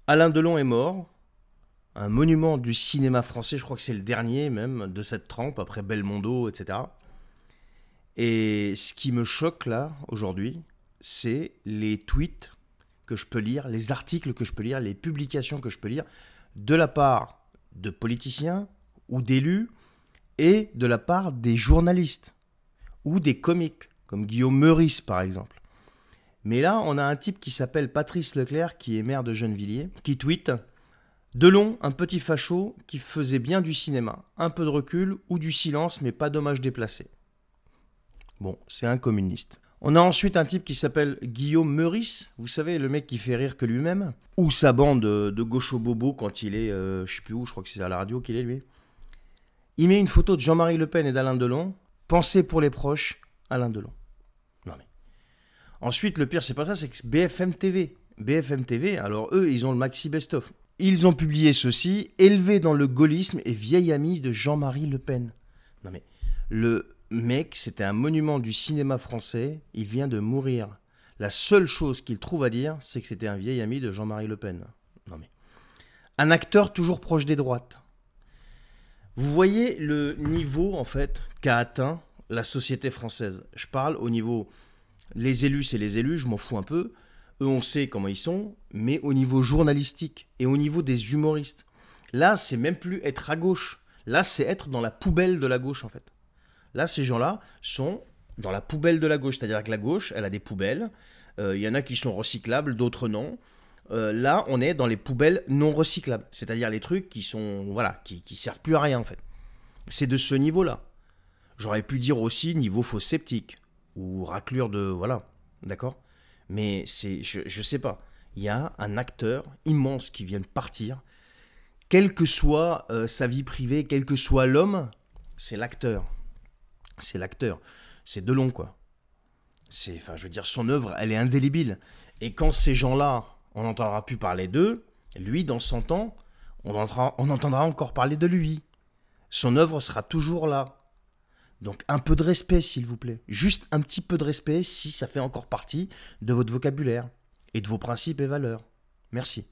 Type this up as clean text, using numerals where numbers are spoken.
Alain Delon est mort, un monument du cinéma français, je crois que c'est le dernier même de cette trempe, après Belmondo, etc. Et ce qui me choque là, aujourd'hui, c'est les tweets que je peux lire, les articles que je peux lire, les publications que je peux lire, de la part de politiciens ou d'élus et de la part des journalistes ou des comiques, comme Guillaume Meurice par exemple. Mais là, on a un type qui s'appelle Patrice Leclerc, qui est maire de Gennevilliers, qui tweet: Delon, un petit facho qui faisait bien du cinéma. Un peu de recul ou du silence, mais pas d'hommage déplacé. Bon, c'est un communiste. On a ensuite un type qui s'appelle Guillaume Meurice, vous savez, le mec qui fait rire que lui-même, ou sa bande de gaucho bobo quand il est, je sais plus où, je crois que c'est à la radio qu'il est lui. Il met une photo de Jean-Marie Le Pen et d'Alain Delon. Pensez pour les proches, Alain Delon. Non mais. Ensuite, le pire, c'est pas ça, c'est que BFM TV. BFM TV, alors eux, ils ont le maxi best-of. Ils ont publié ceci: élevé dans le gaullisme et vieil ami de Jean-Marie Le Pen. Non mais, le mec, c'était un monument du cinéma français, il vient de mourir. La seule chose qu'il trouve à dire, c'est que c'était un vieil ami de Jean-Marie Le Pen. Non mais, un acteur toujours proche des droites. Vous voyez le niveau, en fait, qu'a atteint la société française. Je parle au niveau... Les élus, c'est les élus, je m'en fous un peu. Eux, on sait comment ils sont, mais au niveau journalistique et au niveau des humoristes. Là, c'est même plus être à gauche. Là, c'est être dans la poubelle de la gauche, en fait. Là, ces gens-là sont dans la poubelle de la gauche. C'est-à-dire que la gauche, elle a des poubelles. Y en a qui sont recyclables, d'autres non. Là, on est dans les poubelles non recyclables. C'est-à-dire les trucs qui sont, voilà, qui servent plus à rien, en fait. C'est de ce niveau-là. J'aurais pu dire aussi niveau faux sceptique ou raclure de, voilà, d'accord. Mais c'est, je sais pas. Il y a un acteur immense qui vient de partir. Quelle que soit sa vie privée, quel que soit l'homme, c'est l'acteur. C'est l'acteur. C'est Delon, quoi. C'est, enfin, je veux dire, son œuvre, elle est indélébile. Et quand ces gens-là, on n'entendra plus parler d'eux, lui, dans 100 ans, on entendra encore parler de lui. Son œuvre sera toujours là. Donc un peu de respect, s'il vous plaît. Juste un petit peu de respect si ça fait encore partie de votre vocabulaire et de vos principes et valeurs. Merci.